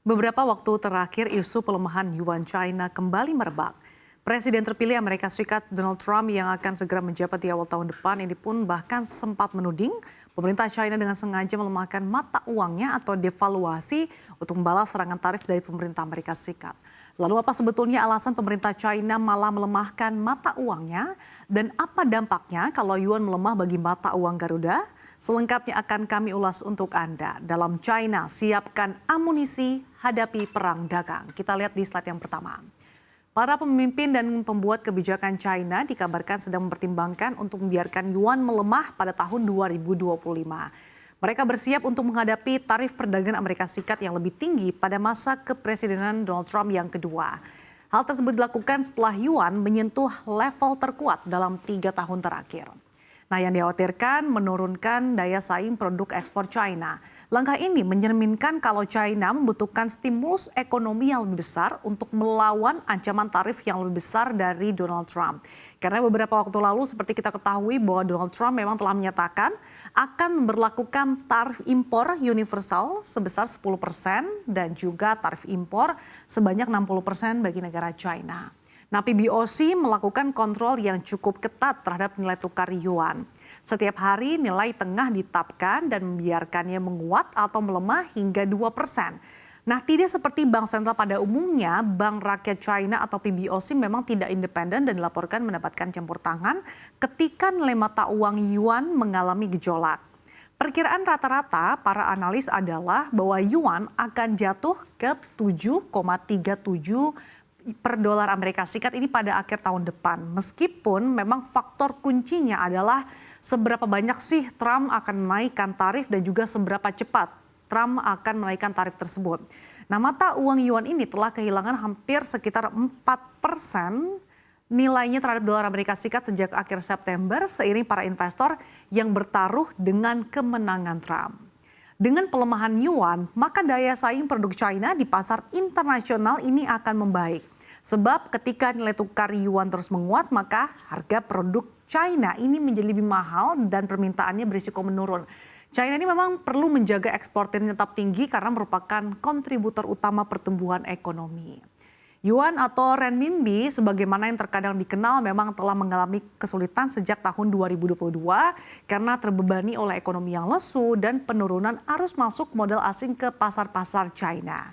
Beberapa waktu terakhir isu pelemahan yuan China kembali merebak. Presiden terpilih Amerika Serikat Donald Trump yang akan segera menjabat di awal tahun depan ini pun bahkan sempat menuding pemerintah China dengan sengaja melemahkan mata uangnya atau devaluasi untuk membalas serangan tarif dari pemerintah Amerika Serikat. Lalu apa sebetulnya alasan pemerintah China malah melemahkan mata uangnya dan apa dampaknya kalau yuan melemah bagi mata uang Garuda? Selengkapnya akan kami ulas untuk Anda. Dalam China, siapkan amunisi hadapi perang dagang. Kita lihat di slide yang pertama. Para pemimpin dan pembuat kebijakan China dikabarkan sedang mempertimbangkan untuk membiarkan yuan melemah pada tahun 2025. Mereka bersiap untuk menghadapi tarif perdagangan Amerika Serikat yang lebih tinggi pada masa kepresidenan Donald Trump yang kedua. Hal tersebut dilakukan setelah yuan menyentuh level terkuat dalam 3 tahun terakhir. Nah, yang dikhawatirkan menurunkan daya saing produk ekspor China. Langkah ini mencerminkan kalau China membutuhkan stimulus ekonomi yang lebih besar untuk melawan ancaman tarif yang lebih besar dari Donald Trump. Karena beberapa waktu lalu seperti kita ketahui bahwa Donald Trump memang telah menyatakan akan memberlakukan tarif impor universal sebesar 10% dan juga tarif impor sebanyak 60% bagi negara China. Nah, PBOC melakukan kontrol yang cukup ketat terhadap nilai tukar yuan. Setiap hari nilai tengah ditetapkan dan membiarkannya menguat atau melemah hingga 2%. Nah, tidak seperti bank sentral pada umumnya, Bank Rakyat China atau PBOC memang tidak independen dan dilaporkan mendapatkan campur tangan ketika nilai mata uang yuan mengalami gejolak. Perkiraan rata-rata para analis adalah bahwa yuan akan jatuh ke 7,37 per dolar Amerika Serikat ini pada akhir tahun depan. Meskipun memang faktor kuncinya adalah seberapa banyak sih Trump akan menaikkan tarif dan juga seberapa cepat Trump akan menaikkan tarif tersebut. Nah, mata uang yuan ini telah kehilangan hampir sekitar 4% nilainya terhadap dolar Amerika Serikat sejak akhir September seiring para investor yang bertaruh dengan kemenangan Trump. Dengan pelemahan yuan, maka daya saing produk China di pasar internasional ini akan membaik. Sebab ketika nilai tukar yuan terus menguat, maka harga produk China ini menjadi lebih mahal dan permintaannya berisiko menurun. China ini memang perlu menjaga ekspornya tetap tinggi karena merupakan kontributor utama pertumbuhan ekonomi. Yuan atau renminbi sebagaimana yang terkadang dikenal memang telah mengalami kesulitan sejak tahun 2022 karena terbebani oleh ekonomi yang lesu dan penurunan arus masuk modal asing ke pasar-pasar China.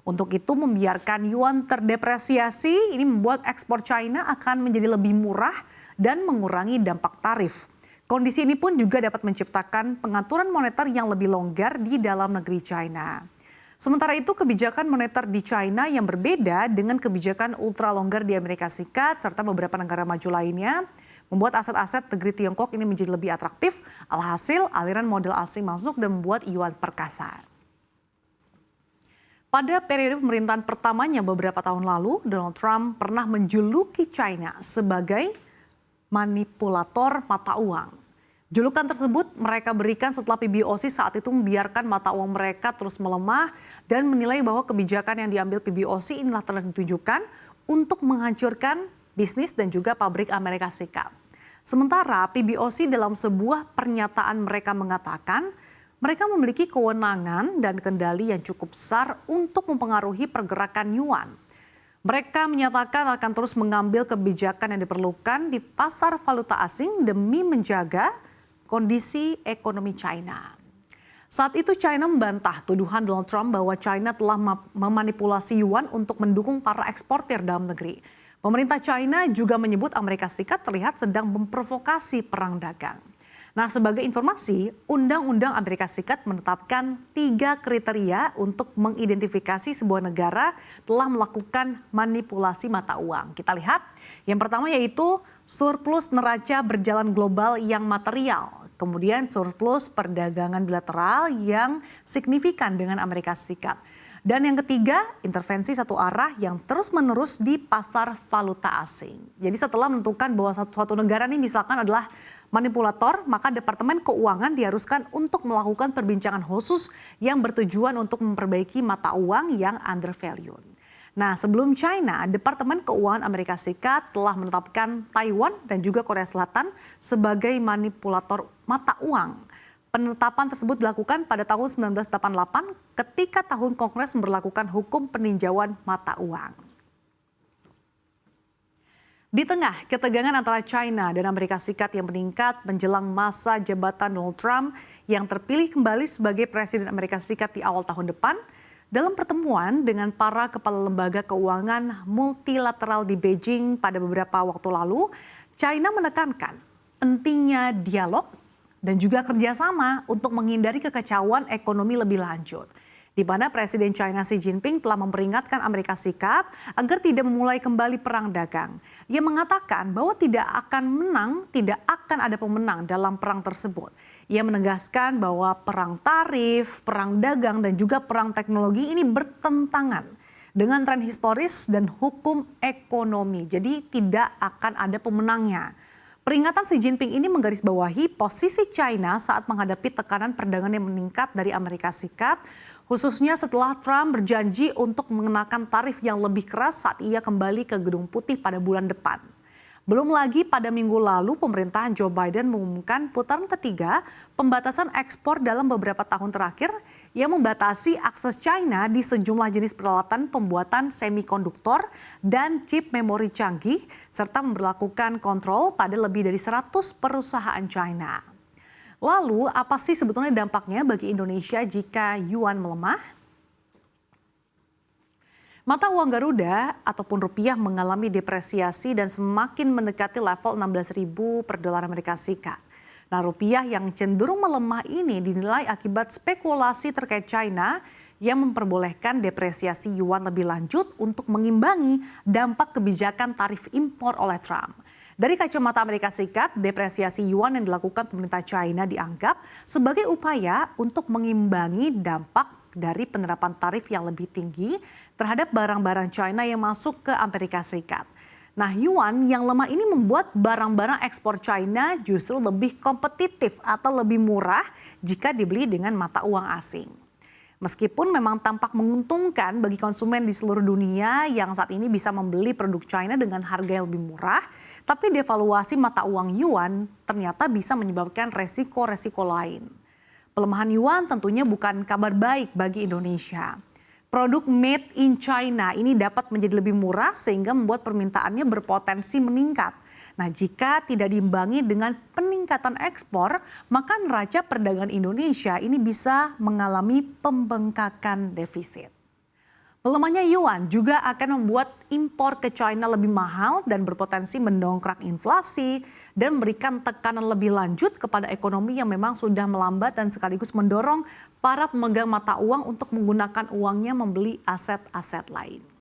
Untuk itu membiarkan yuan terdepresiasi ini membuat ekspor China akan menjadi lebih murah dan mengurangi dampak tarif. Kondisi ini pun juga dapat menciptakan pengaturan moneter yang lebih longgar di dalam negeri China. Sementara itu kebijakan moneter di China yang berbeda dengan kebijakan ultra longgar di Amerika Serikat serta beberapa negara maju lainnya membuat aset-aset negeri Tiongkok ini menjadi lebih atraktif. Alhasil aliran modal asing masuk dan membuat yuan perkasa. Pada periode pemerintahan pertamanya beberapa tahun lalu, Donald Trump pernah menjuluki China sebagai manipulator mata uang. Julukan tersebut mereka berikan setelah PBOC saat itu membiarkan mata uang mereka terus melemah dan menilai bahwa kebijakan yang diambil PBOC inilah telah ditujukan untuk menghancurkan bisnis dan juga pabrik Amerika Serikat. Sementara PBOC dalam sebuah pernyataan mereka mengatakan mereka memiliki kewenangan dan kendali yang cukup besar untuk mempengaruhi pergerakan yuan. Mereka menyatakan akan terus mengambil kebijakan yang diperlukan di pasar valuta asing demi menjaga kondisi ekonomi China. Saat itu China membantah tuduhan Donald Trump bahwa China telah memanipulasi yuan untuk mendukung para eksportir dalam negeri. Pemerintah China juga menyebut Amerika Serikat terlihat sedang memprovokasi perang dagang. Nah, sebagai informasi, Undang-Undang Amerika Serikat menetapkan 3 kriteria untuk mengidentifikasi sebuah negara telah melakukan manipulasi mata uang. Kita lihat, yang pertama yaitu surplus neraca berjalan global yang material. Kemudian surplus perdagangan bilateral yang signifikan dengan Amerika Serikat. Dan yang ketiga, intervensi satu arah yang terus-menerus di pasar valuta asing. Jadi setelah menentukan bahwa suatu negara ini misalkan adalah manipulator, maka Departemen Keuangan diharuskan untuk melakukan perbincangan khusus yang bertujuan untuk memperbaiki mata uang yang undervalued. Nah, sebelum China, Departemen Keuangan Amerika Serikat telah menetapkan Taiwan dan juga Korea Selatan sebagai manipulator mata uang. Penetapan tersebut dilakukan pada tahun 1988 ketika tahun Kongres memberlakukan hukum peninjauan mata uang. Di tengah ketegangan antara China dan Amerika Serikat yang meningkat menjelang masa jabatan Donald Trump yang terpilih kembali sebagai Presiden Amerika Serikat di awal tahun depan, dalam pertemuan dengan para kepala lembaga keuangan multilateral di Beijing pada beberapa waktu lalu, China menekankan pentingnya dialog dan juga kerjasama untuk menghindari kekacauan ekonomi lebih lanjut, di mana Presiden China Xi Jinping telah memperingatkan Amerika Serikat agar tidak memulai kembali perang dagang. Ia mengatakan bahwa tidak akan ada pemenang dalam perang tersebut. Ia menegaskan bahwa perang tarif, perang dagang, dan juga perang teknologi ini bertentangan dengan tren historis dan hukum ekonomi. Jadi tidak akan ada pemenangnya. Peringatan Xi Jinping ini menggarisbawahi posisi China saat menghadapi tekanan perdagangan yang meningkat dari Amerika Serikat, khususnya setelah Trump berjanji untuk mengenakan tarif yang lebih keras saat ia kembali ke Gedung Putih pada bulan depan. Belum lagi pada minggu lalu pemerintahan Joe Biden mengumumkan putaran ketiga pembatasan ekspor dalam beberapa tahun terakhir yang membatasi akses China di sejumlah jenis peralatan pembuatan semikonduktor dan chip memori canggih serta memberlakukan kontrol pada lebih dari 100 perusahaan China. Lalu apa sih sebetulnya dampaknya bagi Indonesia jika yuan melemah? Mata uang Garuda ataupun rupiah mengalami depresiasi dan semakin mendekati level 16.000 per dolar Amerika Serikat. Nah, rupiah yang cenderung melemah ini dinilai akibat spekulasi terkait China yang memperbolehkan depresiasi yuan lebih lanjut untuk mengimbangi dampak kebijakan tarif impor oleh Trump. Dari kacamata Amerika Serikat, depresiasi yuan yang dilakukan pemerintah China dianggap sebagai upaya untuk mengimbangi dampak dari penerapan tarif yang lebih tinggi terhadap barang-barang China yang masuk ke Amerika Serikat. Nah, yuan yang lemah ini membuat barang-barang ekspor China justru lebih kompetitif atau lebih murah jika dibeli dengan mata uang asing. Meskipun memang tampak menguntungkan bagi konsumen di seluruh dunia yang saat ini bisa membeli produk China dengan harga yang lebih murah, tapi devaluasi mata uang yuan ternyata bisa menyebabkan resiko-resiko lain. Pelemahan yuan tentunya bukan kabar baik bagi Indonesia. Produk made in China ini dapat menjadi lebih murah sehingga membuat permintaannya berpotensi meningkat. Nah, jika tidak diimbangi dengan peningkatan ekspor, maka neraca perdagangan Indonesia ini bisa mengalami pembengkakan defisit. Melemahnya yuan juga akan membuat impor ke China lebih mahal dan berpotensi mendongkrak inflasi dan memberikan tekanan lebih lanjut kepada ekonomi yang memang sudah melambat dan sekaligus mendorong para pemegang mata uang untuk menggunakan uangnya membeli aset-aset lain.